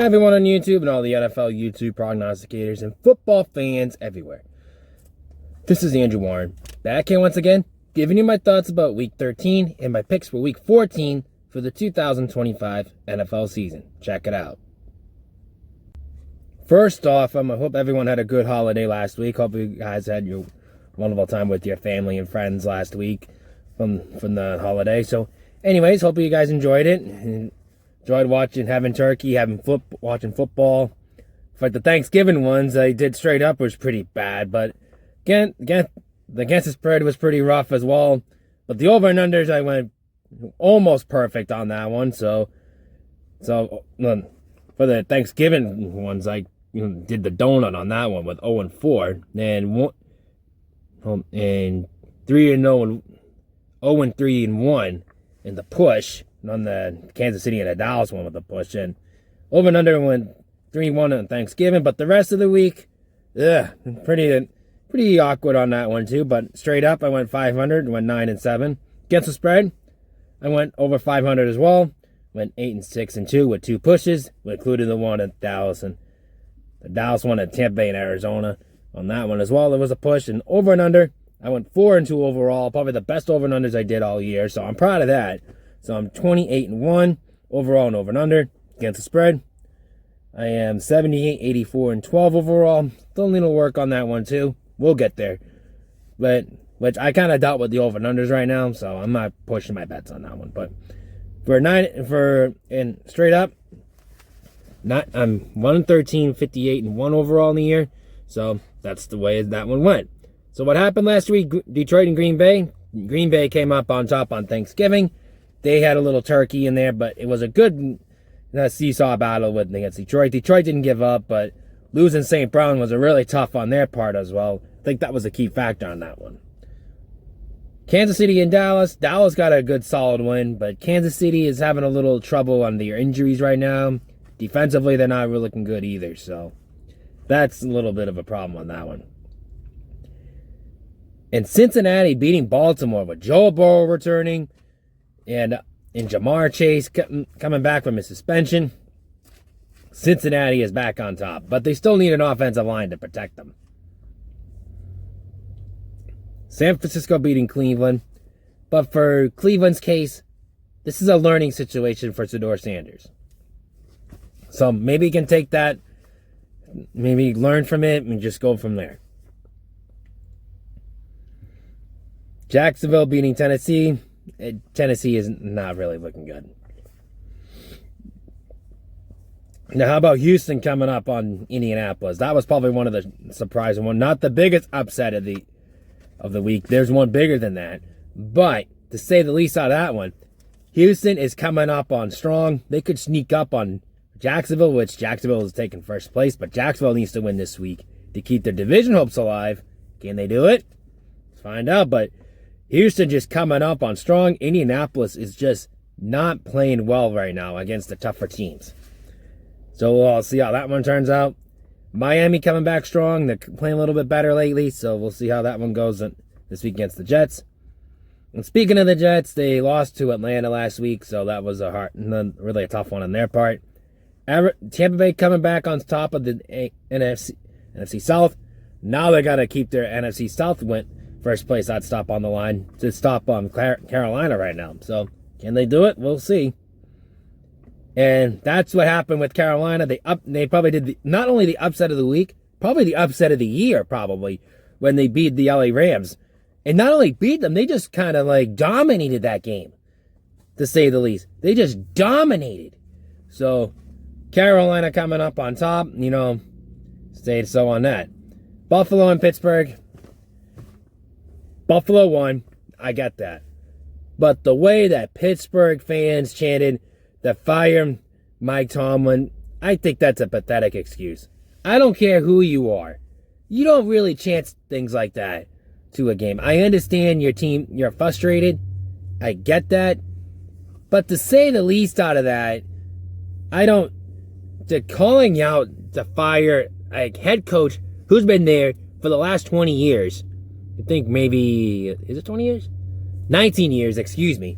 everyone on YouTube and all the NFL YouTube prognosticators and football fans everywhere. This is Andrew Warren, back here once again, giving you my thoughts about Week 13 and my picks for Week 14 for the 2025 NFL season. Check it out. First off, I hope everyone had a good holiday last week. Hope you guys had your wonderful time with your family and friends last week from the holiday. So, anyways, hope you guys enjoyed it. Enjoyed having turkey, watching football. For the Thanksgiving ones, I did straight up was pretty bad, but again, the against the spread was pretty rough as well. But the over and unders, I went almost perfect on that one. So for the Thanksgiving ones, I did the donut on that one with 0-4 and 3-0 and 0-3-1 in the push. On the Kansas City and the Dallas one with the push in. Over and under went 3-1 on Thanksgiving, but the rest of the week, pretty awkward on that one too. But straight up, I went 500, went 9-7. Against the spread, I went over 500 as well. Went 8-6-2 with two pushes, including the one at Dallas and the Dallas one at Tampa Bay and Arizona. On that one as well, there was a push and over and under. I went 4-2 overall, probably the best over and unders I did all year. So I'm proud of that. So I'm 28-1 overall and over and under against the spread. I am 78, 84, and 12 overall. Still need to work on that one too. We'll get there. Which I kind of dealt with the over and unders right now, so I'm not pushing my bets on that one. But straight up, I'm 1-13, 58, and 1 overall in the year. So that's the way that one went. So what happened last week? Detroit and Green Bay. Green Bay came up on top on Thanksgiving. They had a little turkey in there, but it was a good seesaw battle against Detroit. Detroit didn't give up, but losing St. Brown was a really tough on their part as well. I think that was a key factor on that one. Kansas City and Dallas. Dallas got a good solid win, but Kansas City is having a little trouble on their injuries right now. Defensively, they're not really looking good either, so that's a little bit of a problem on that one. And Cincinnati beating Baltimore with Joe Burrow returning. And Jamar Chase coming back from his suspension. Cincinnati is back on top. But they still need an offensive line to protect them. San Francisco beating Cleveland. But for Cleveland's case, this is a learning situation for Shedeur Sanders. So maybe he can take that, maybe learn from it, and just go from there. Jacksonville beating Tennessee. Tennessee is not really looking good. Now, how about Houston coming up on Indianapolis? That was probably one of the surprising ones. Not the biggest upset of the week. There's one bigger than that. But, to say the least out of that one, Houston is coming up on strong. They could sneak up on Jacksonville, which Jacksonville is taking first place. But Jacksonville needs to win this week to keep their division hopes alive. Can they do it? Let's find out. But Houston just coming up on strong. Indianapolis is just not playing well right now against the tougher teams. So we'll see how that one turns out. Miami coming back strong. They're playing a little bit better lately, so we'll see how that one goes this week against the Jets. And speaking of the Jets, they lost to Atlanta last week, so that was really a tough one on their part. Tampa Bay coming back on top of the NFC South. Now they got to keep their NFC South win. First place I'd stop on the line to stop Carolina right now. So, can they do it? We'll see. And that's what happened with Carolina. They probably did not only the upset of the week, probably the upset of the year, probably, when they beat the LA Rams. And not only beat them, they just kind of dominated that game, to say the least. They just dominated. So, Carolina coming up on top, say so on that. Buffalo and Pittsburgh. Buffalo won. I get that. But the way that Pittsburgh fans chanted to fire Mike Tomlin, I think that's a pathetic excuse. I don't care who you are. You don't really chant things like that to a game. I understand you're frustrated. I get that. But to say the least out of that, calling out to fire a head coach who's been there for the last 20 years. I think maybe, is it 20 years? 19 years, excuse me.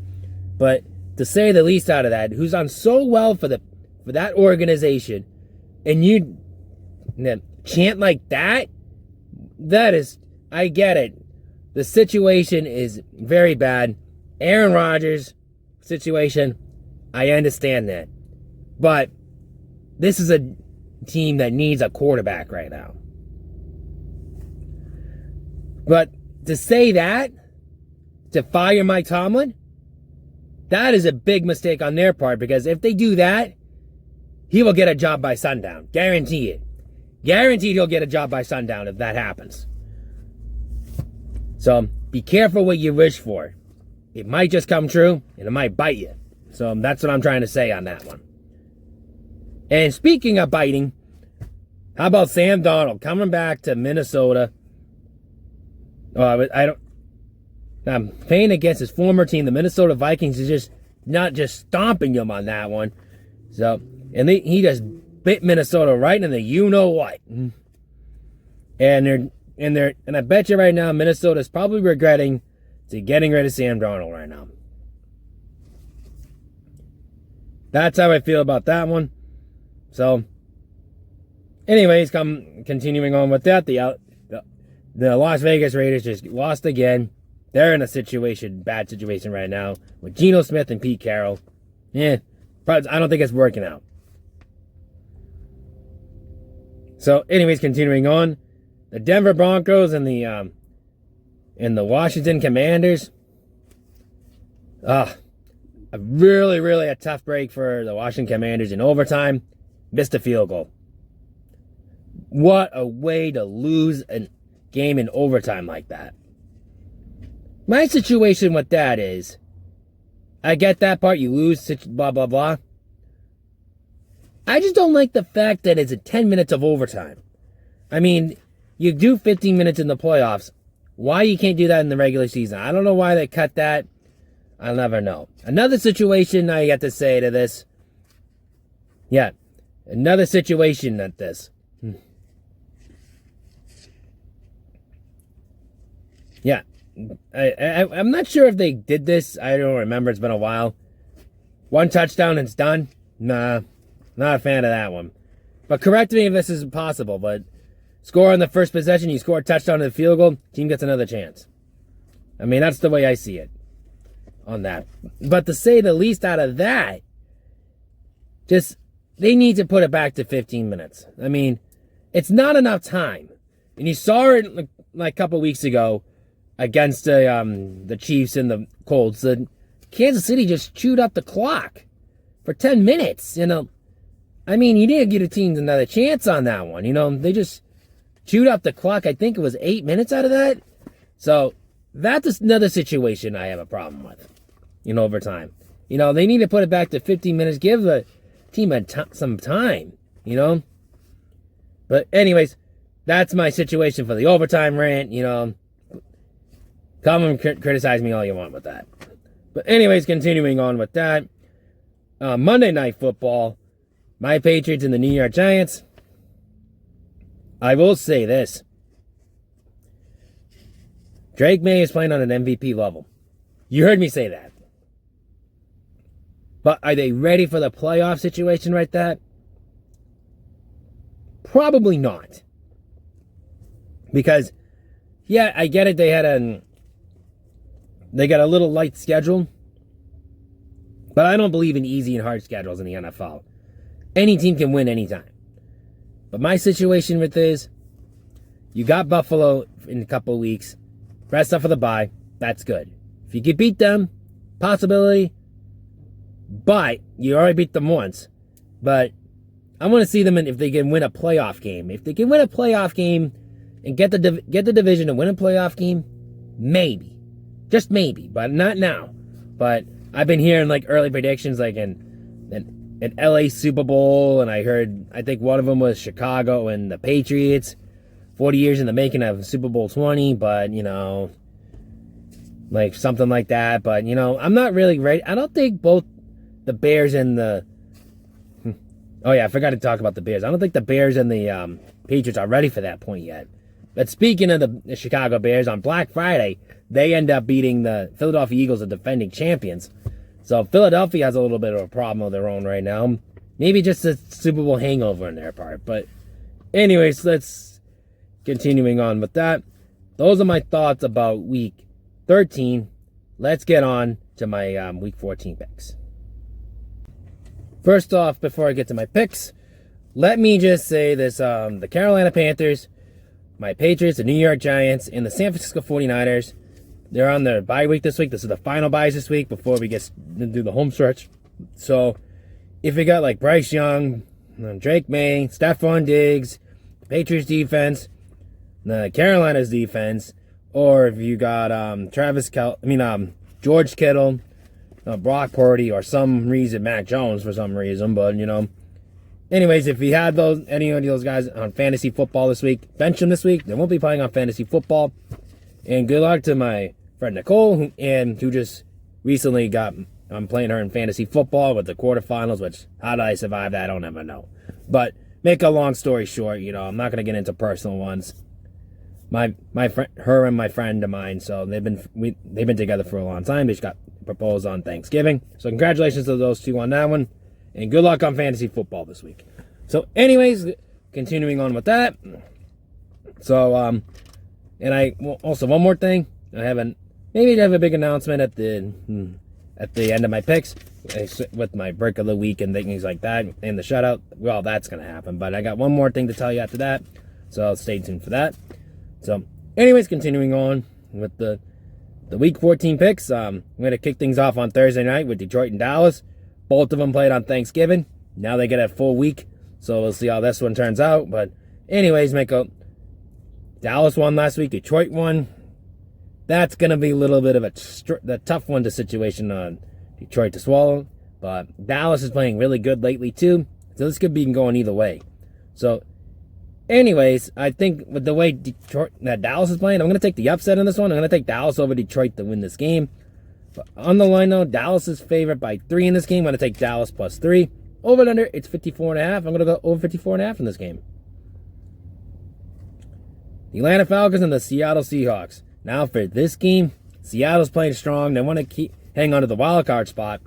But to say the least out of that, who's done so well for that organization, and you chant like that, that is, I get it. The situation is very bad. Aaron Rodgers situation, I understand that. But this is a team that needs a quarterback right now. But to say that, to fire Mike Tomlin, that is a big mistake on their part, because if they do that, he will get a job by sundown. Guarantee it. Guaranteed he'll get a job by sundown if that happens. So be careful what you wish for. It might just come true, and it might bite you. So that's what I'm trying to say on that one. And speaking of biting, how about Sam Darnold coming back to Minnesota? I'm playing against his former team, the Minnesota Vikings, is just not just stomping him on that one. So, and he just bit Minnesota right in the you-know-what. And I bet you right now Minnesota's probably regretting getting rid of Sam Darnold right now. That's how I feel about that one. So, anyways, continuing on with that, the Las Vegas Raiders just lost again. They're in a bad situation right now with Geno Smith and Pete Carroll. I don't think it's working out. So, anyways, continuing on, the Denver Broncos and the Washington Commanders. Really a tough break for the Washington Commanders in overtime. Missed a field goal. What a way to lose a game in overtime like that. My situation with that is, I get that part, you lose, blah, blah, blah. I just don't like the fact that it's 10 minutes of overtime. I mean, you do 15 minutes in the playoffs. Why you can't do that in the regular season? I don't know why they cut that. I'll never know. Another situation I got to say to this. Yeah, another situation at this. Yeah, I'm not sure if they did this. I don't remember. It's been a while. One touchdown and it's done. Nah, not a fan of that one. But correct me if this is possible. But score on the first possession, you score a touchdown to the field goal, team gets another chance. I mean, that's the way I see it on that. But to say the least out of that, just, they need to put it back to 15 minutes. I mean, it's not enough time. And you saw it like a couple weeks ago against the Chiefs and the Colts. Kansas City just chewed up the clock for 10 minutes. I mean, you need to give the teams another chance on that one. They just chewed up the clock. I think it was 8 minutes out of that. So that's another situation I have a problem with in overtime. They need to put it back to 15 minutes. Give the team some time, But anyways, that's my situation for the overtime rant. Come and criticize me all you want with that. But anyways, continuing on with that. Monday Night Football. My Patriots and the New York Giants. I will say this. Drake May is playing on an MVP level. You heard me say that. But are they ready for the playoff situation right there? Probably not. Because, yeah, I get it. They got a little light schedule. But I don't believe in easy and hard schedules in the NFL. Any team can win anytime. But my situation with this, you got Buffalo in a couple of weeks. Rest up for the bye. That's good. If you can beat them, possibility. But you already beat them once. But I want to see them if they can win a playoff game. If they can win a playoff game and get the division and win a playoff game, maybe. Just maybe, but not now. But I've been hearing like early predictions like in LA Super Bowl, and I think one of them was Chicago and the Patriots. 40 years in the making of Super Bowl 20, but, like something like that. But, I'm not really ready. I don't think both the Bears and the... Oh, yeah, I forgot to talk about the Bears. I don't think the Bears and the Patriots are ready for that point yet. But speaking of the Chicago Bears, on Black Friday, they end up beating the Philadelphia Eagles, the defending champions. So Philadelphia has a little bit of a problem of their own right now. maybe just a Super Bowl hangover on their part. But anyways, let's continuing on with that. Those are my thoughts about week 13. Let's get on to my week 14 picks. First off, before I get to my picks, let me just say this. The Carolina Panthers, my Patriots, the New York Giants, and the San Francisco 49ers, they're on their bye week this week. This is the final buys this week before we get to do the home stretch. So if you got like Bryce Young, Drake May, Stephon Diggs, the Patriots defense, the Carolina's defense, or if you got George Kittle, Brock Purdy, or some reason Mac Jones for some reason, but anyways, if you had any of those guys on fantasy football this week, bench them this week. They won't be playing on fantasy football. And good luck to my friend Nicole, who just recently I'm playing her in fantasy football with the quarterfinals, which how did I survive that? I don't ever know. But make a long story short, I'm not going to get into personal ones. My friend, her and my friend of mine, so they've been together for a long time. They just got proposed on Thanksgiving. So congratulations to those two on that one. And good luck on fantasy football this week. So anyways, continuing on with that. So, and I also, one more thing. Maybe have a big announcement at the end of my picks with my break of the week and things like that. And the shoutout, well, that's going to happen. But I got one more thing to tell you after that. So stay tuned for that. So anyways, continuing on with the week 14 picks. I'm going to kick things off on Thursday night with Detroit and Dallas. Both of them played on Thanksgiving. Now they get a full week. So we'll see how this one turns out. But anyways, Dallas won last week. Detroit won. That's going to be a little bit of a tough one to situation on Detroit to swallow. But Dallas is playing really good lately too. So this could be going either way. So anyways, I think with the way Dallas is playing, I'm going to take the upset in this one. I'm going to take Dallas over Detroit to win this game. But on the line, though, Dallas is favored by 3 in this game. I'm going to take Dallas plus 3. Over and under, it's 54.5. I'm going to go over 54.5 in this game. The Atlanta Falcons and the Seattle Seahawks. Now for this game, Seattle's playing strong. They want to hang on to the wild card spot.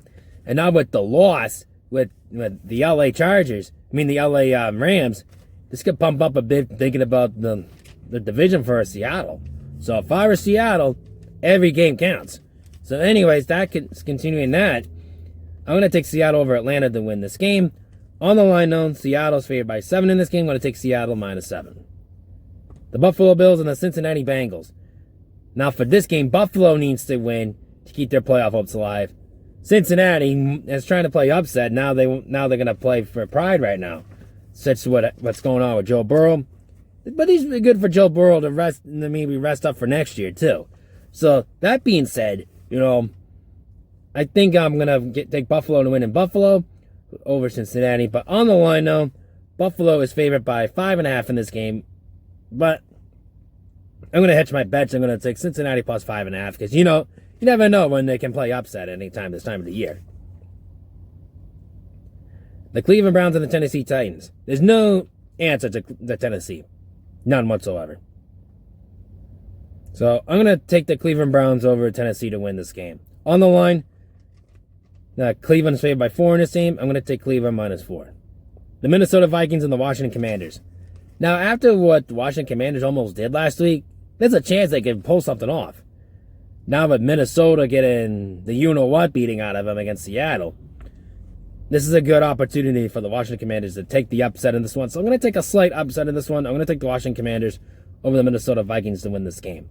And now with the loss with the LA Rams, this could pump up a bit thinking about the division for Seattle. So if I were Seattle, every game counts. So anyways, continuing that, I'm going to take Seattle over Atlanta to win this game. On the line, though, Seattle's favored by 7 in this game. I'm going to take Seattle minus 7. The Buffalo Bills and the Cincinnati Bengals. Now for this game, Buffalo needs to win to keep their playoff hopes alive. Cincinnati is trying to play upset. Now they're going to play for pride right now. Such what's going on with Joe Burrow. But he's good for Joe Burrow to maybe rest up for next year too. So that being said, I think I'm going to take Buffalo to win in Buffalo over Cincinnati. But on the line, though, Buffalo is favored by 5.5 in this game. But I'm going to hedge my bets. I'm going to take Cincinnati plus 5.5 because, you never know when they can play upset any time this time of the year. The Cleveland Browns and the Tennessee Titans. There's no answer to Tennessee. None whatsoever. So I'm going to take the Cleveland Browns over Tennessee to win this game. On the line, Cleveland's favored by 4 in this game. I'm going to take Cleveland minus 4. The Minnesota Vikings and the Washington Commanders. Now, after what the Washington Commanders almost did last week, there's a chance they can pull something off. Now with Minnesota getting the you-know-what beating out of them against Seattle, this is a good opportunity for the Washington Commanders to take the upset in this one. So I'm going to take a slight upset in this one. I'm going to take the Washington Commanders over the Minnesota Vikings to win this game.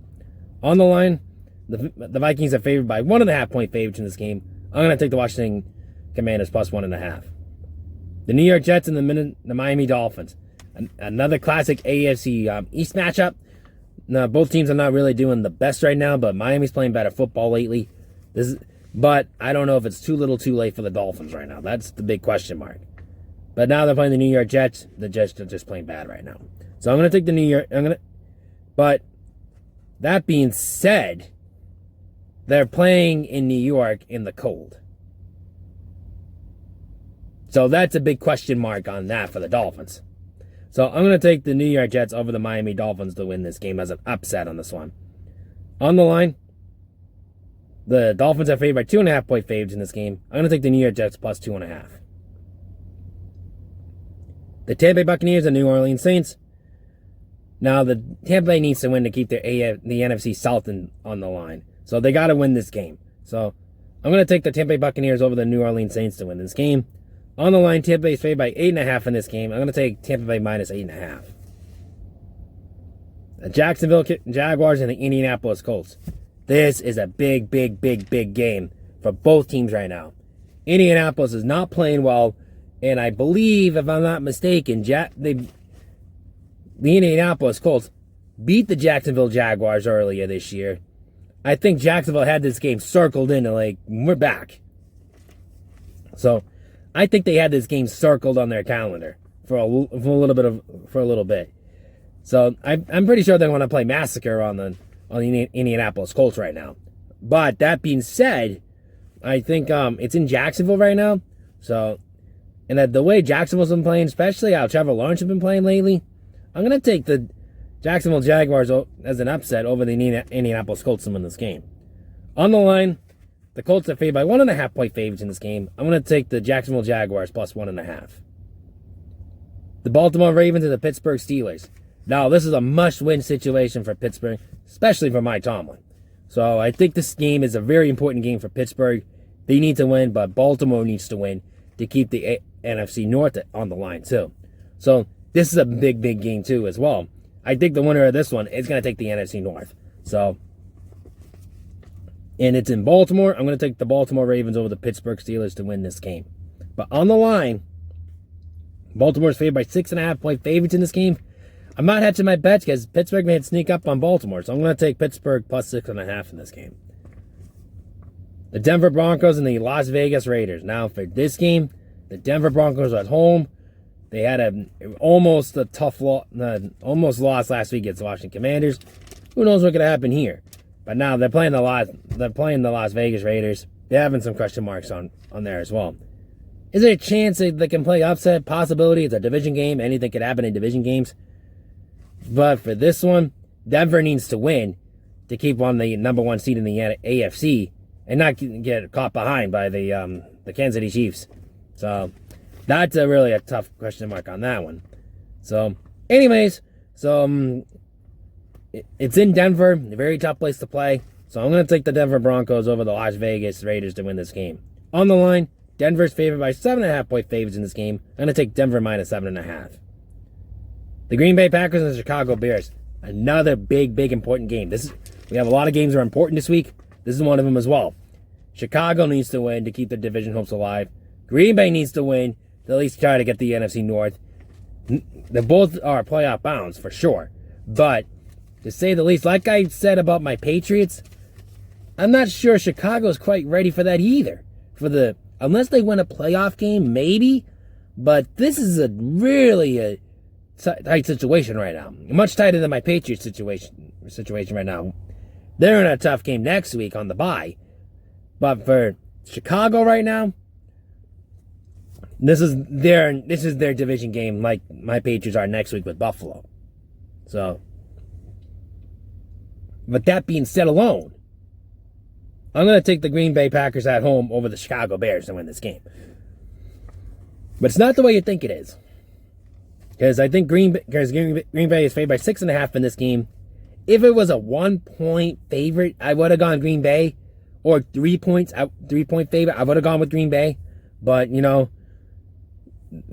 On the line, the Vikings are favored by 1.5 point favorites in this game. I'm going to take the Washington Commanders plus 1.5. The New York Jets and the Miami Dolphins. Another classic AFC East matchup. Now, both teams are not really doing the best right now, but Miami's playing better football lately. But I don't know if it's too little too late for the Dolphins right now. That's the big question mark. But now they're playing the New York Jets. The Jets are just playing bad right now. So I'm going to take the New York. But that being said, they're playing in New York in the cold. So that's a big question mark on that for the Dolphins. So I'm going to take the New York Jets over the Miami Dolphins to win this game as an upset on this one. On the line, the Dolphins are favored by 2.5 point favorites in this game. I'm going to take the New York Jets plus 2.5. the Tampa Bay Buccaneers and New Orleans Saints. Now, the Tampa Bay needs to win to keep the NFC South on the line. So they got to win this game. So I'm going to take the Tampa Bay Buccaneers over the New Orleans Saints to win this game. On the line, Tampa Bay is favored by 8.5 in this game. I'm going to take Tampa Bay minus 8.5. The Jacksonville Jaguars and the Indianapolis Colts. This is a big game for both teams right now. Indianapolis is not playing well, and I believe, if I'm not mistaken, the Indianapolis Colts beat the Jacksonville Jaguars earlier this year. I think Jacksonville had this game circled into, like, we're back. So, I think they had this game circled on their calendar for a little bit. So, I'm pretty sure they want to play massacre on the Indianapolis Colts right now. But that being said, I think it's in Jacksonville right now. So, and the way Jacksonville's been playing, especially how Trevor Lawrence has been playing lately, I'm going to take the Jacksonville Jaguars as an upset over the Indianapolis Colts to win this game. On the line, the Colts are favored by 1.5 point favorites in this game. I'm going to take the Jacksonville Jaguars plus 1.5. The Baltimore Ravens and the Pittsburgh Steelers. Now, this is a must-win situation for Pittsburgh, especially for Mike Tomlin. So I think this game is a very important game for Pittsburgh. They need to win, but Baltimore needs to win to keep the NFC North on the line, too. So this is a big game, too, as well. I think the winner of this one is going to take the NFC North. So, and it's in Baltimore. I'm going to take the Baltimore Ravens over the Pittsburgh Steelers to win this game. But on the line, Baltimore's favored by 6.5 point favorites in this game. I'm not hedging my bets because Pittsburgh may sneak up on Baltimore. So I'm going to take Pittsburgh plus 6.5 in this game. The Denver Broncos and the Las Vegas Raiders. Now for this game, the Denver Broncos are at home. They had almost a tough loss, almost lost last week against the Washington Commanders. Who knows what could happen here? But now they're playing the Las Vegas Raiders. They're having some question marks on there as well. Is there a chance that they can play upset? Possibility. It's a division game. Anything could happen in division games. But for this one, Denver needs to win to keep on the number one seed in the AFC and not get caught behind by the Kansas City Chiefs. So that's really a tough question mark on that one. So, anyways, it's in Denver, a very tough place to play. So I'm going to take the Denver Broncos over the Las Vegas Raiders to win this game. On the line, Denver's favored by 7.5 point favorites in this game. I'm going to take Denver minus 7.5. The Green Bay Packers and the Chicago Bears. Another big important game. We have a lot of games that are important this week. This is one of them as well. Chicago needs to win to keep their division hopes alive. Green Bay needs to win to at least try to get the NFC North. They both are playoff bounds for sure. But to say the least, like I said about my Patriots, I'm not sure Chicago's quite ready for that either. Unless they win a playoff game, maybe. But this is a really tight situation right now. Much tighter than my Patriots situation right now. They're in a tough game next week on the bye. But for Chicago right now, this is their division game like my Patriots are next week with Buffalo. So, but that being said alone, I'm going to take the Green Bay Packers at home over the Chicago Bears to win this game. But it's not the way you think it is. Because I think Green Bay is favored by 6.5 in this game. If it was a 1 point favorite, I would have gone Green Bay. Or 3 point favorite, I would have gone with Green Bay. But,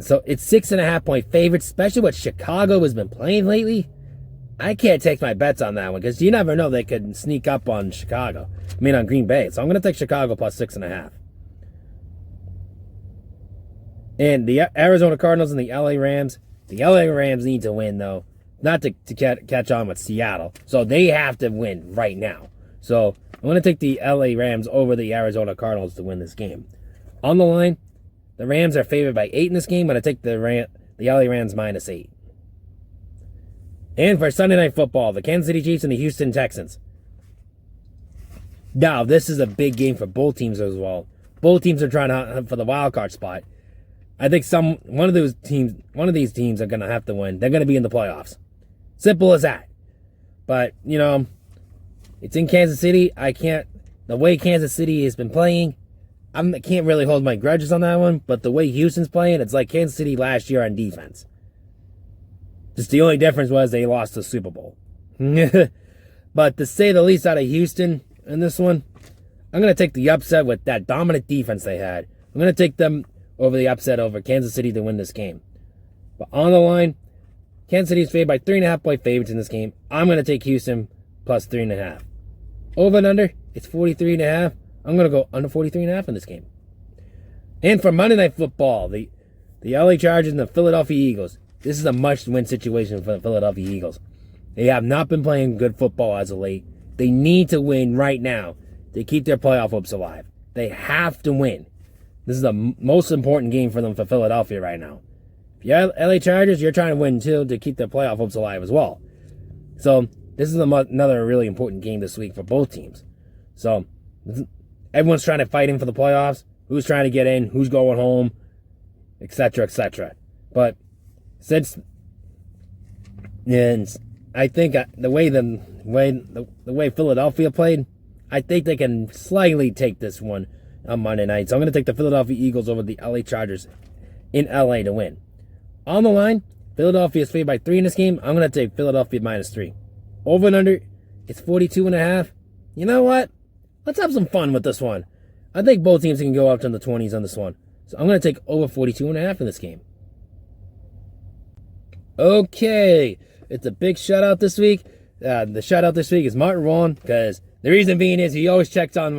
so it's 6.5 point favorites, especially what Chicago has been playing lately. I can't take my bets on that one because you never know, they could sneak up on on Green Bay. So I'm going to take Chicago plus 6.5. And the Arizona Cardinals and the LA Rams. The LA Rams need to win, though, not to catch on with Seattle. So they have to win right now. So I'm going to take the LA Rams over the Arizona Cardinals to win this game. On the line, the Rams are favored by 8 in this game. I'm going to take the LA Rams minus 8. And for Sunday Night Football, the Kansas City Chiefs and the Houston Texans. Now, this is a big game for both teams as well. Both teams are trying to hunt for the wild card spot. I think one of these teams are going to have to win. They're going to be in the playoffs. Simple as that. But, it's in Kansas City. The way Kansas City has been playing, I can't really hold my grudges on that one. But the way Houston's playing, it's like Kansas City last year on defense. Just the only difference was they lost the Super Bowl. But to say the least out of Houston in this one, I'm going to take the upset with that dominant defense they had. I'm going to take them over the upset over Kansas City to win this game. But on the line, Kansas City is favored by 3.5 point favorites in this game. I'm going to take Houston plus 3.5. Over and under, it's 43.5. I'm going to go under 43.5 in this game. And for Monday Night Football, the LA Chargers and the Philadelphia Eagles. This is a must-win situation for the Philadelphia Eagles. They have not been playing good football as of late. They need to win right now to keep their playoff hopes alive. They have to win. This is the most important game for them for Philadelphia right now. If you're LA Chargers, you're trying to win too to keep their playoff hopes alive as well. So this is another really important game this week for both teams. So everyone's trying to fight in for the playoffs. Who's trying to get in? Who's going home? Etc. Etc. But I think the way Philadelphia played, I think they can slightly take this one on Monday night. So I'm going to take the Philadelphia Eagles over the LA Chargers in LA to win. On the line, Philadelphia is favored by 3 in this game. I'm going to take Philadelphia -3. Over and under, it's 42.5. You know what? Let's have some fun with this one. I think both teams can go up to the 20s on this one. So I'm going to take over 42.5 in this game. Okay, it's a big shout-out this week. The shout-out this week is Martin Wong, because the reason being is he always checks on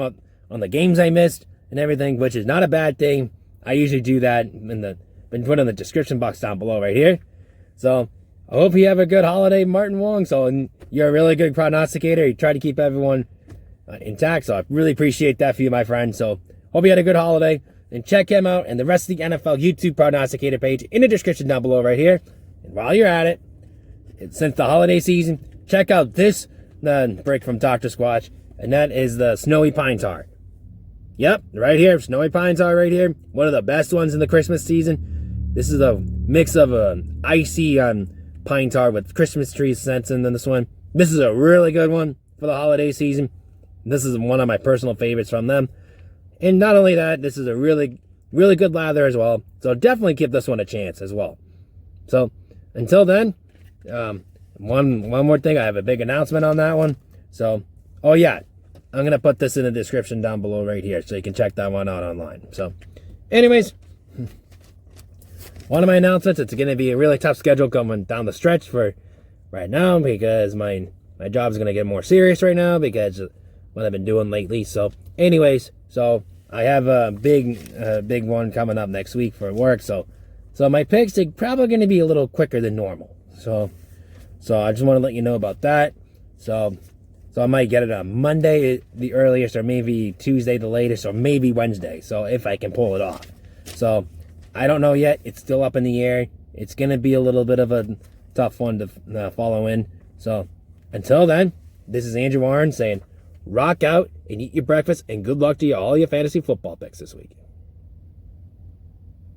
the games I missed and everything, which is not a bad thing. I usually do that been put in the description box down below right here. So I hope you have a good holiday, Martin Wong. So you're a really good prognosticator. You try to keep everyone intact. So I really appreciate that for you, my friend. So hope you had a good holiday. And check him out and the rest of the NFL YouTube prognosticator page in the description down below right here. And while you're at it, since the holiday season, check out this break from Dr. Squatch, and that is the Snowy Pine Tar. Yep, right here, Snowy Pine Tar right here. One of the best ones in the Christmas season. This is a mix of icy pine tar with Christmas tree scents in this one. This is a really good one for the holiday season. This is one of my personal favorites from them. And not only that, this is a really, really good lather as well. So definitely give this one a chance as well. So until then, one more thing. I have a big announcement on that one. So, oh yeah, I'm going to put this in the description down below right here so you can check that one out online. So, anyways, one of my announcements, it's going to be a really tough schedule coming down the stretch for right now because my job's going to get more serious right now because of what I've been doing lately. So, anyways, so I have a big one coming up next week for work. So my picks are probably going to be a little quicker than normal. So I just want to let you know about that. So I might get it on Monday the earliest, or maybe Tuesday the latest, or maybe Wednesday. So if I can pull it off. So I don't know yet. It's still up in the air. It's going to be a little bit of a tough one to follow in. So until then, this is Andrew Warren saying, rock out and eat your breakfast, and good luck to you all your fantasy football picks this week.